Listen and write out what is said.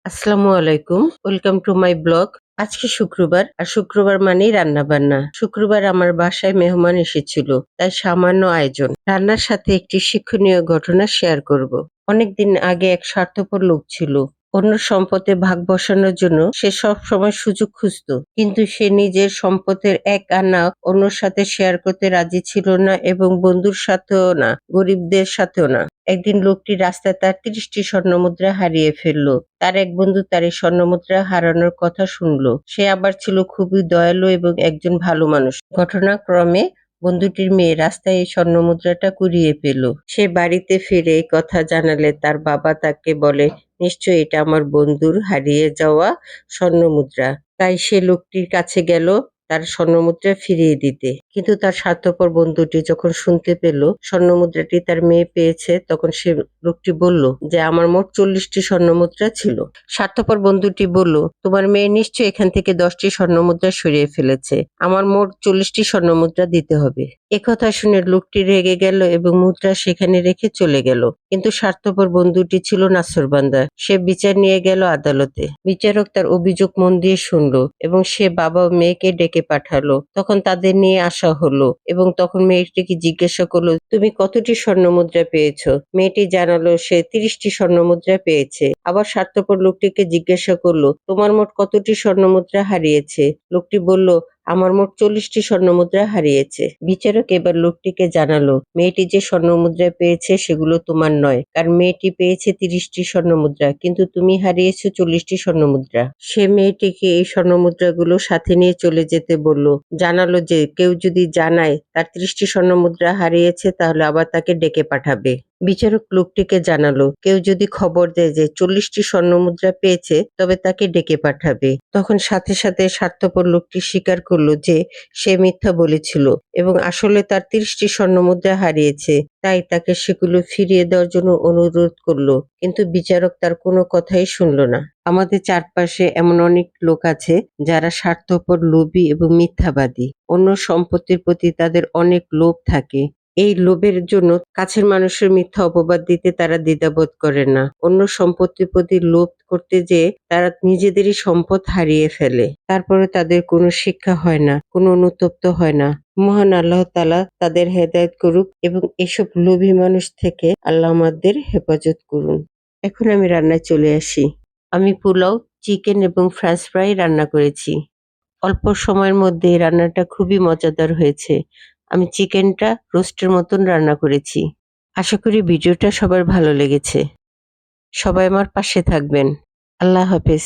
আসসালামু আলাইকুম। Welcome to my blog. আজকে শুক্রবার, আর শুক্রবার মানেই রান্না বান্না। শুক্রবার আমার বাসায় মেহমান এসেছিল, তাই সামান্য আয়োজন। রান্নার সাথে একটি শিক্ষণীয় ঘটনা শেয়ার করব। অনেকদিন আগে এক স্বার্থপর লোক ছিল। অন্য সম্পদে ভাগ বসানোর জন্য সে সব সময় সুযোগ খুঁজতো, কিন্তু সে নিজের সম্পদের এক আনা অন্যর সাথে শেয়ার করতে রাজি ছিল না, এবং বন্ধুর সাথেও না, গরিবদের সাথেও না। একদিন লোকটি রাস্তায় তার ৩০টি স্বর্ণমুদ্রা হারিয়ে ফেললো। তার এক বন্ধু তার এই স্বর্ণমুদ্রা হারানোর কথা শুনলো। সে আবার ছিল খুবই দয়ালু এবং একজন ভালো মানুষ। ঘটনাক্রমে বন্ধুটির মেয়ে রাস্তায় এই স্বর্ণমুদ্রাটা কুড়িয়ে পেল। সে বাড়িতে ফিরে এই কথা জানালে তার বাবা তাকে বলে, নিশ্চয়ই এটা আমার বন্ধুর হারিয়ে যাওয়া স্বর্ণমুদ্রা। তাই সে লোকটির কাছে গেল তার স্বর্ণমুদ্রা ফিরিয়ে দিতে। কিন্তু তার স্বার্থপর বন্ধুটি যখন শুনতে পেল স্বর্ণমুদ্রাটি তার মেয়ে পেয়েছে, তখন সে লোকটি বলল যে আমার মোট ৪০টি স্বর্ণমুদ্রা ছিল। স্বার্থপর বন্ধুটি বলল, তোমার মেয়ে নিশ্চয়ই এখান থেকে 10টি স্বর্ণমুদ্রা সরিয়ে ফেলেছে। আমার মোট 40টি স্বর্ণমুদ্রা দিতে হবে। একথা শুনে লোকটি রেগে গেল এবং মুদ্রা সেখানে রেখে চলে গেল। কিন্তু স্বার্থপর বন্ধুটি ছিল নাছোড়বান্দা। সে বিচার নিয়ে গেল আদালতে। বিচারক তার অভিযোগ মন দিয়ে শুনল এবং সে বাবা ও মেয়েকে ডেকে পাঠালো। তখন তাদের নিয়ে আসা হলো এবং তখন মেয়েটিকে জিজ্ঞাসা করলো, তুমি কতটি স্বর্ণমুদ্রা পেয়েছো? মেয়েটি জানালো সে 30টি স্বর্ণমুদ্রা পেয়েছে। আবার স্বার্থপর লোকটিকে জিজ্ঞাসা করলো, তোমার মোট কতটি স্বর্ণমুদ্রা হারিয়েছে? লোকটি বলল, আমার মোট 40টি স্বর্ণমুদ্রা হারিয়েছে। বিচারক এবার লোকটিকে জানালো, মেয়েটি যে স্বর্ণমুদ্রা পেয়েছে সেগুলো তোমার নয়, কারণ মেয়েটি পেয়েছে 30টি স্বর্ণমুদ্রা, কিন্তু তুমি হারিয়েছো 40টি স্বর্ণমুদ্রা। সে মেয়েটিকে এই স্বর্ণমুদ্রাগুলো সাথে নিয়ে চলে যেতে বলল। জানালো যে কেউ যদি জানায় তার 30টি স্বর্ণমুদ্রা হারিয়েছে তাহলে আবার তাকে ডেকে পাঠাবে। বিচারক লোকটিকে জানালো, কেউ যদি খবর দেয় যে 40টি স্বর্ণমুদ্রা পেয়েছে তবে তাকে ডেকে পাঠাবে। তখন সাথে সাথে স্বার্থপর লোকটি স্বীকার করলো যে সে মিথ্যা বলেছিল এবং আসলে তার 30টি স্বর্ণমুদ্রা হারিয়েছে, তাই তাকে সেগুলো ফিরিয়ে দেওয়ার জন্য অনুরোধ করলো। কিন্তু বিচারক তার কোনো কথাই শুনলো না। আমাদের চারপাশে এমন অনেক লোক আছে যারা স্বার্থপর, লোভী এবং মিথ্যাবাদী। অন্য সম্পত্তির প্রতি তাদের অনেক লোভ থাকে। এই লোভের জন্য কাছের মানুষের মিথ্যা অপবাদ দিতে তারা দ্বিধাবোধ করে না। অন্য সম্পত্তির প্রতি লোভ করতে যেয়ে তারা নিজেদেরই সম্পদ হারিয়ে ফেলে। তারপরে তাদের কোনো শিক্ষা হয় না, কোনো অনুতপ্ত হয় না। মহান আল্লাহ তাআলা তাদের হেদায়েত করুক এবং এসব লোভী মানুষ থেকে আল্লাহ আমাদের হেফাজত করুন। এখন আমি রান্নায় চলে আসি। আমি পোলাও, চিকেন এবং ফ্রেঞ্চ ফ্রাই রান্না করেছি। অল্প সময়ের মধ্যে এই রান্নাটা খুবই মজাদার হয়েছে। আমি চিকেনটা রোস্টের মতন রান্না করেছি। আশা করি ভিডিওটা সবার ভালো লেগেছে। সবাই আমার পাশে থাকবেন। আল্লাহ হাফেজ।